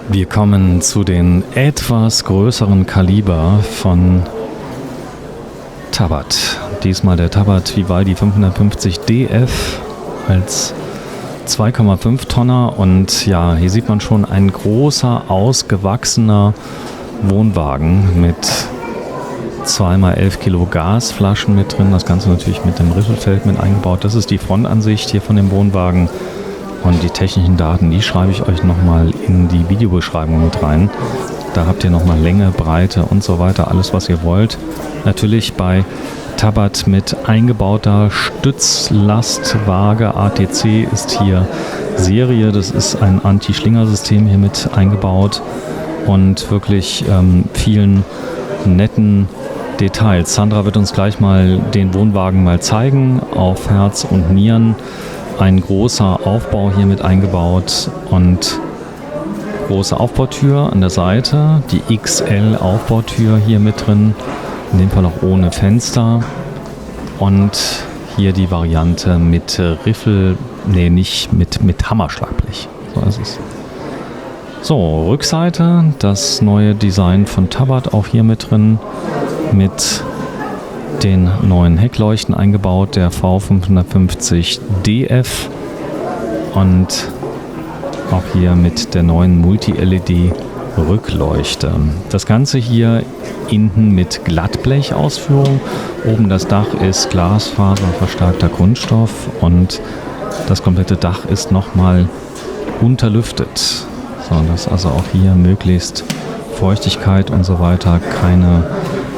Wir kommen zu den etwas größeren Kaliber von Tabat. Diesmal der Tabat Vivaldi 550 DF als 2,5 Tonner und ja, hier sieht man schon ein großer, ausgewachsener Wohnwagen mit 2x11 Kilo Gasflaschen mit drin. Das Ganze natürlich mit dem Riffelfeld mit eingebaut. Das ist die Frontansicht hier von dem Wohnwagen. Und die technischen Daten, die schreibe ich euch nochmal in die Videobeschreibung mit rein. Da habt ihr nochmal Länge, Breite und so weiter, alles was ihr wollt. Natürlich bei Tabat mit eingebauter Stützlastwaage. ATC ist hier Serie. Das ist ein Anti-Schlinger-System hier mit eingebaut. Und wirklich vielen netten Details. Sandra wird uns gleich mal den Wohnwagen mal zeigen auf Herz und Nieren. Ein großer Aufbau hier mit eingebaut und große Aufbautür an der Seite. Die XL Aufbautür hier mit drin. In dem Fall auch ohne Fenster. Und hier die Variante mit Riffel, nicht mit Hammerschlagblech. So ist es. So, Rückseite, das neue Design von Tabat auch hier mit drin. Mit den neuen Heckleuchten eingebaut, der V550 DF und auch hier mit der neuen Multi-LED-Rückleuchte. Das Ganze hier innen mit Glattblechausführung. Oben das Dach ist Glasfaser, verstärkter Kunststoff und das komplette Dach ist nochmal unterlüftet. So, dass also auch hier möglichst Feuchtigkeit und so weiter keine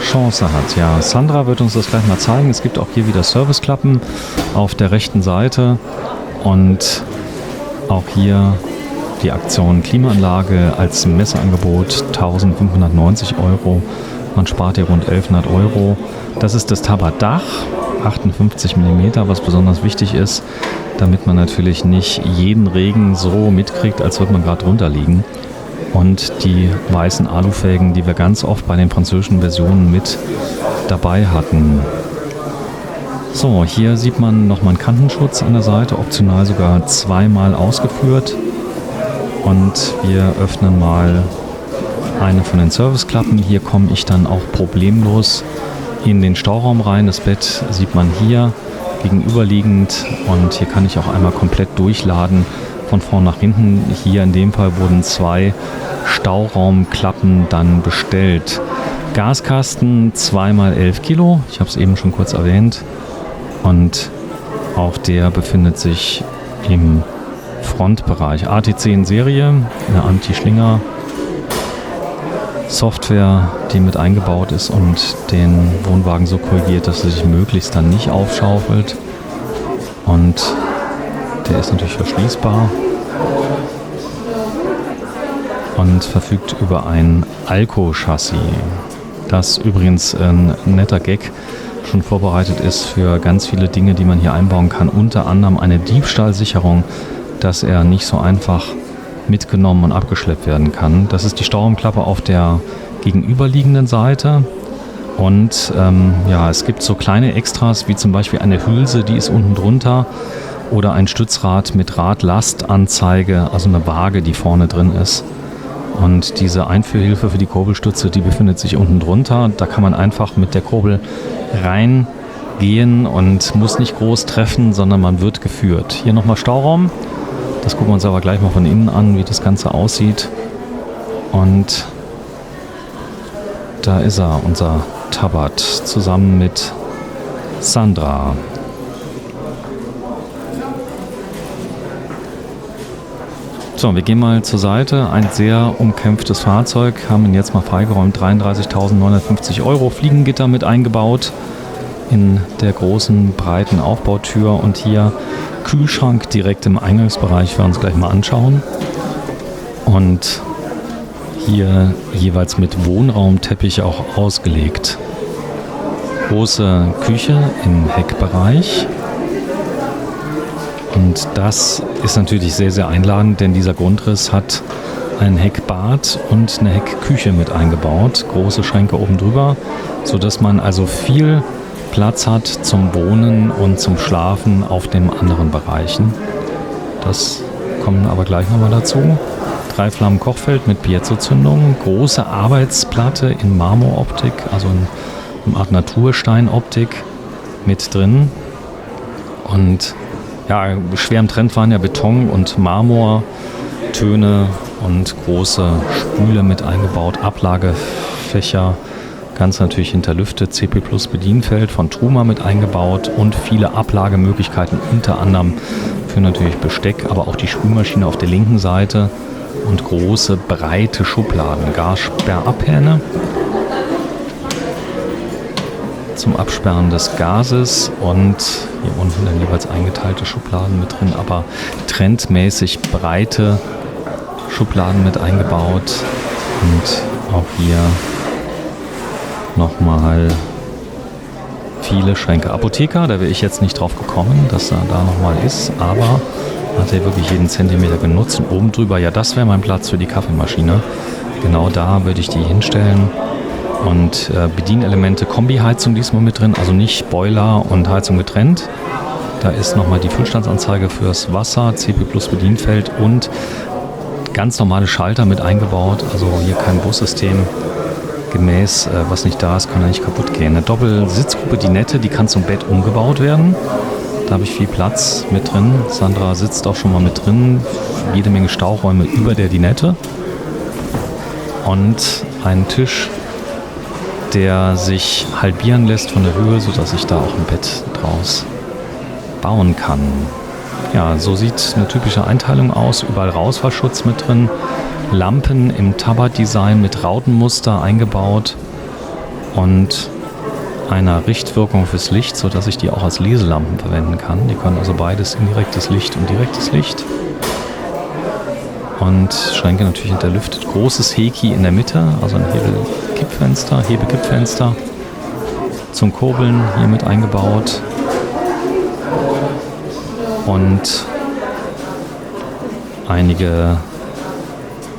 Chance hat. Ja, Sandra wird uns das gleich mal zeigen. Es gibt auch hier wieder Serviceklappen auf der rechten Seite und auch hier die Aktion Klimaanlage als Messeangebot 1.590 €. Man spart hier rund 1.100 €. Das ist das Tabat-Dach, 58 mm, was besonders wichtig ist, damit man natürlich nicht jeden Regen so mitkriegt, als würde man gerade drunter liegen. Und die weißen Alufelgen, die wir ganz oft bei den französischen Versionen mit dabei hatten. So, hier sieht man nochmal einen Kantenschutz an der Seite, optional sogar zweimal ausgeführt. Und wir öffnen mal eine von den Serviceklappen. Hier komme ich dann auch problemlos in den Stauraum rein. Das Bett sieht man hier gegenüberliegend und hier kann ich auch einmal komplett durchladen. Von vorn nach hinten. Hier in dem Fall wurden 2 Stauraumklappen dann bestellt. Gaskasten 2x11 Kilo. Ich habe es eben schon kurz erwähnt. Und auch der befindet sich im Frontbereich. ATC in Serie, eine Anti-Schlinger Software, die mit eingebaut ist und den Wohnwagen so korrigiert, dass er sich möglichst dann nicht aufschaufelt. Und der ist natürlich verschließbar und verfügt über ein Alco-Chassis, das übrigens ein netter Gag schon vorbereitet ist für ganz viele Dinge, die man hier einbauen kann. Unter anderem eine Diebstahlsicherung, dass er nicht so einfach mitgenommen und abgeschleppt werden kann. Das ist die Stauraumklappe auf der gegenüberliegenden Seite. Und es gibt so kleine Extras, wie zum Beispiel eine Hülse, die ist unten drunter. Oder ein Stützrad mit Radlastanzeige, also eine Waage, die vorne drin ist. Und diese Einführhilfe für die Kurbelstütze, die befindet sich unten drunter. Da kann man einfach mit der Kurbel reingehen und muss nicht groß treffen, sondern man wird geführt. Hier nochmal Stauraum. Das gucken wir uns aber gleich mal von innen an, wie das Ganze aussieht. Und da ist er, unser Tabat, zusammen mit Sandra. So, wir gehen mal zur Seite. Ein sehr umkämpftes Fahrzeug. Haben ihn jetzt mal freigeräumt. 33.950 €. Fliegengitter mit eingebaut in der großen, breiten Aufbautür. Und hier Kühlschrank direkt im Eingangsbereich. Wir werden uns gleich mal anschauen. Und hier jeweils mit Wohnraumteppich auch ausgelegt. Große Küche im Heckbereich. Und das ist natürlich sehr, sehr einladend, denn dieser Grundriss hat ein Heckbad und eine Heckküche mit eingebaut. Große Schränke oben drüber, sodass man also viel Platz hat zum Wohnen und zum Schlafen auf den anderen Bereichen. Das kommen aber gleich nochmal dazu. 3-Flammen-Kochfeld mit Piezo-Zündung, große Arbeitsplatte in Marmoroptik, also in eine Art Natursteinoptik mit drin. Und ja, schwer im Trend waren ja Beton- und Marmortöne und große Spüle mit eingebaut, Ablagefächer, ganz natürlich hinterlüftet, CP Plus Bedienfeld von Truma mit eingebaut und viele Ablagemöglichkeiten, unter anderem für natürlich Besteck, aber auch die Spülmaschine auf der linken Seite und große, breite Schubladen, Gassperrabhähne zum Absperren des Gases und hier unten dann jeweils eingeteilte Schubladen mit drin, aber trendmäßig breite Schubladen mit eingebaut und auch hier nochmal viele Schränke. Apotheker, da wäre ich jetzt nicht drauf gekommen, dass er da nochmal ist, aber hat er wirklich jeden Zentimeter genutzt und oben drüber, ja, das wäre mein Platz für die Kaffeemaschine. Genau da würde ich die hinstellen. Und Bedienelemente, Kombiheizung diesmal mit drin, also nicht Boiler und Heizung getrennt. Da ist nochmal die Füllstandsanzeige fürs Wasser, CP Plus Bedienfeld und ganz normale Schalter mit eingebaut. Also hier kein Bussystem. Gemäß, was nicht da ist, kann ja nicht kaputt gehen. Eine Doppelsitzgruppe, die nette, die kann zum Bett umgebaut werden. Da habe ich viel Platz mit drin. Sandra sitzt auch schon mal mit drin. Jede Menge Stauräume über der Dinette. Und einen Tisch, der sich halbieren lässt von der Höhe, sodass ich da auch ein Bett draus bauen kann. Ja, so sieht eine typische Einteilung aus. Überall Rausfallschutz mit drin. Lampen im Tabat-Design mit Rautenmuster eingebaut und einer Richtwirkung fürs Licht, sodass ich die auch als Leselampen verwenden kann. Die können also beides, indirektes Licht und direktes Licht. Und Schränke natürlich hinterlüftet. Großes Heki in der Mitte, also ein Hebekippfenster zum Kurbeln hier mit eingebaut. Und einige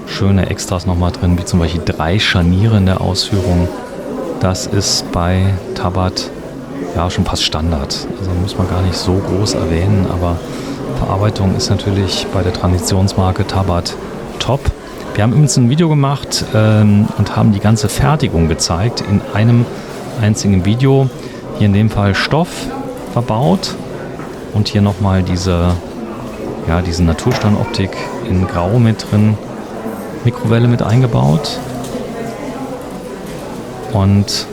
schöne Extras nochmal drin, wie zum Beispiel 3 Scharniere in der Ausführung. Das ist bei Tabat ja schon fast Standard. Also muss man gar nicht so groß erwähnen, aber Verarbeitung ist natürlich bei der Traditionsmarke Tabat top. Wir haben übrigens ein Video gemacht und haben die ganze Fertigung gezeigt in einem einzigen Video. Hier in dem Fall Stoff verbaut und hier nochmal diese Natursteinoptik in Grau mit drin. Mikrowelle mit eingebaut und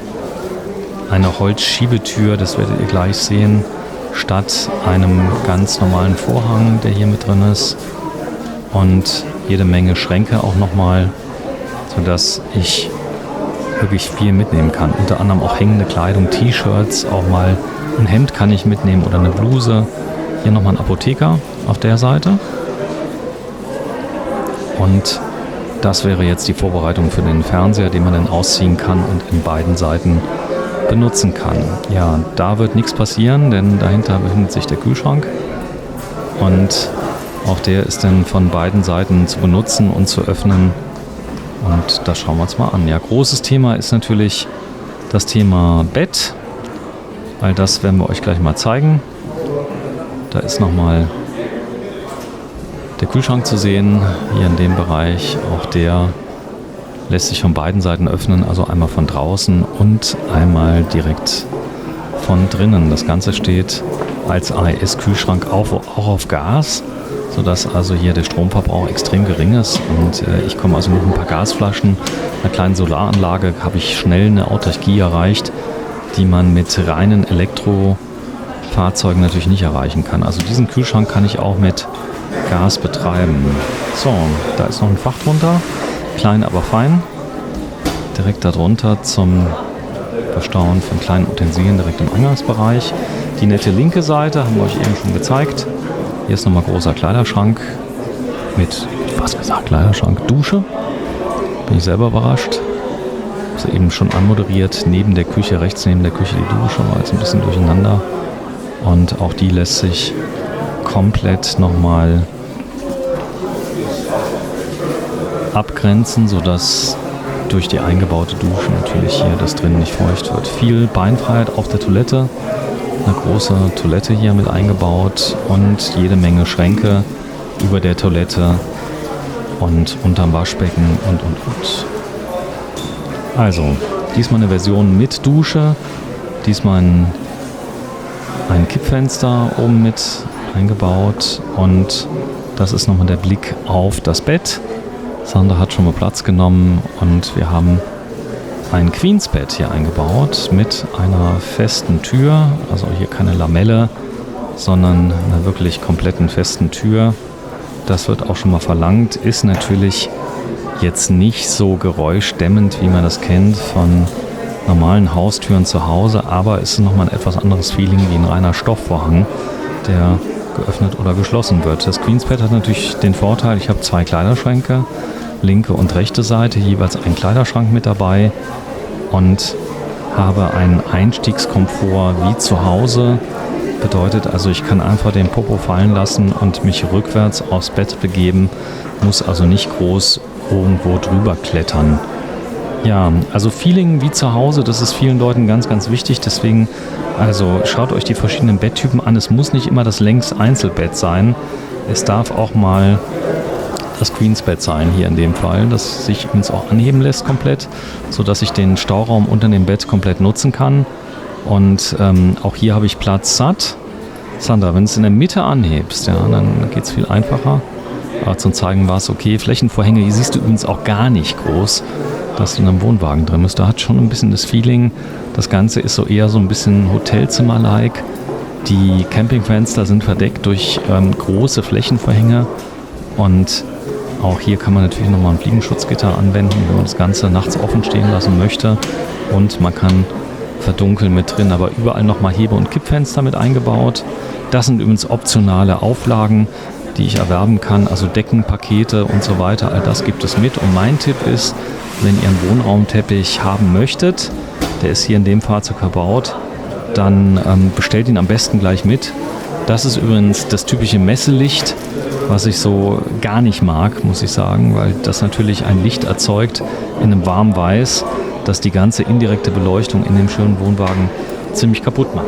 eine Holzschiebetür, das werdet ihr gleich sehen, statt einem ganz normalen Vorhang, der hier mit drin ist, und jede Menge Schränke auch nochmal, sodass ich wirklich viel mitnehmen kann. Unter anderem auch hängende Kleidung, T-Shirts, auch mal ein Hemd kann ich mitnehmen oder eine Bluse. Hier nochmal ein Apotheker auf der Seite. Und das wäre jetzt die Vorbereitung für den Fernseher, den man dann ausziehen kann und in beiden Seiten benutzen kann. Ja, da wird nichts passieren, denn dahinter befindet sich der Kühlschrank. Und auch der ist dann von beiden Seiten zu benutzen und zu öffnen. Und das schauen wir uns mal an. Ja, großes Thema ist natürlich das Thema Bett. All das werden wir euch gleich mal zeigen. Da ist nochmal der Kühlschrank zu sehen, hier in dem Bereich. Auch der lässt sich von beiden Seiten öffnen, also einmal von draußen und einmal direkt von drinnen. Das Ganze steht als AES-Kühlschrank auch auf Gas, sodass also hier der Stromverbrauch extrem gering ist. Und ich komme also mit ein paar Gasflaschen, einer kleinen Solaranlage, habe ich schnell eine Autarkie erreicht, die man mit reinen Elektrofahrzeugen natürlich nicht erreichen kann. Also diesen Kühlschrank kann ich auch mit Gas betreiben. So, da ist noch ein Fach drunter, klein aber fein. Direkt darunter zum Verstauen von kleinen Utensilien direkt im Eingangsbereich. Die nette linke Seite haben wir euch eben schon gezeigt. Hier ist nochmal großer Kleiderschrank mit, was gesagt, Kleiderschrank, Dusche. Bin ich selber überrascht. Ist eben schon anmoderiert. Neben der Küche, rechts neben der Küche die Dusche, war jetzt ein bisschen durcheinander. Und auch die lässt sich komplett nochmal abgrenzen, sodass durch die eingebaute Dusche natürlich hier das drin nicht feucht wird. Viel Beinfreiheit auf der Toilette, eine große Toilette hier mit eingebaut und jede Menge Schränke über der Toilette und unterm Waschbecken und. Also, diesmal eine Version mit Dusche, diesmal ein Kippfenster oben mit eingebaut und das ist nochmal der Blick auf das Bett. Sandra hat schon mal Platz genommen und wir haben ein Queensbett hier eingebaut mit einer festen Tür, also hier keine Lamelle, sondern einer wirklich kompletten festen Tür. Das wird auch schon mal verlangt, ist natürlich jetzt nicht so geräuschdämmend, wie man das kennt von normalen Haustüren zu Hause, aber es ist nochmal ein etwas anderes Feeling wie ein reiner Stoffvorhang, der geöffnet oder geschlossen wird. Das Queensbett hat natürlich den Vorteil, ich habe 2 Kleiderschränke, linke und rechte Seite, jeweils einen Kleiderschrank mit dabei und habe einen Einstiegskomfort wie zu Hause. Bedeutet also, ich kann einfach den Popo fallen lassen und mich rückwärts aufs Bett begeben, muss also nicht groß irgendwo drüber klettern. Ja, also Feeling wie zu Hause, das ist vielen Leuten ganz, ganz wichtig. Deswegen, also schaut euch die verschiedenen Betttypen an. Es muss nicht immer das längst Einzelbett sein. Es darf auch mal das Queensbett sein, hier in dem Fall, das sich übrigens auch anheben lässt komplett, sodass ich den Stauraum unter dem Bett komplett nutzen kann. Und auch hier habe ich Platz satt. Sandra, wenn du es in der Mitte anhebst, ja, dann geht es viel einfacher. Aber zum Zeigen war es okay. Flächenvorhänge, hier siehst du übrigens auch gar nicht groß, dass du in einem Wohnwagen drin bist. Da hat schon ein bisschen das Feeling, das Ganze ist so eher so ein bisschen Hotelzimmer-like. Die Campingfenster sind verdeckt durch große Flächenvorhänge und auch hier kann man natürlich nochmal ein Fliegenschutzgitter anwenden, wenn man das Ganze nachts offen stehen lassen möchte und man kann verdunkeln mit drin, aber überall nochmal Hebe- und Kippfenster mit eingebaut. Das sind übrigens optionale Auflagen, die ich erwerben kann, also Decken, Pakete und so weiter, all das gibt es mit. Und mein Tipp ist, wenn ihr einen Wohnraumteppich haben möchtet, der ist hier in dem Fahrzeug verbaut, dann bestellt ihn am besten gleich mit. Das ist übrigens das typische Messelicht, was ich so gar nicht mag, muss ich sagen, weil das natürlich ein Licht erzeugt in einem warmen Weiß, das die ganze indirekte Beleuchtung in dem schönen Wohnwagen ziemlich kaputt macht.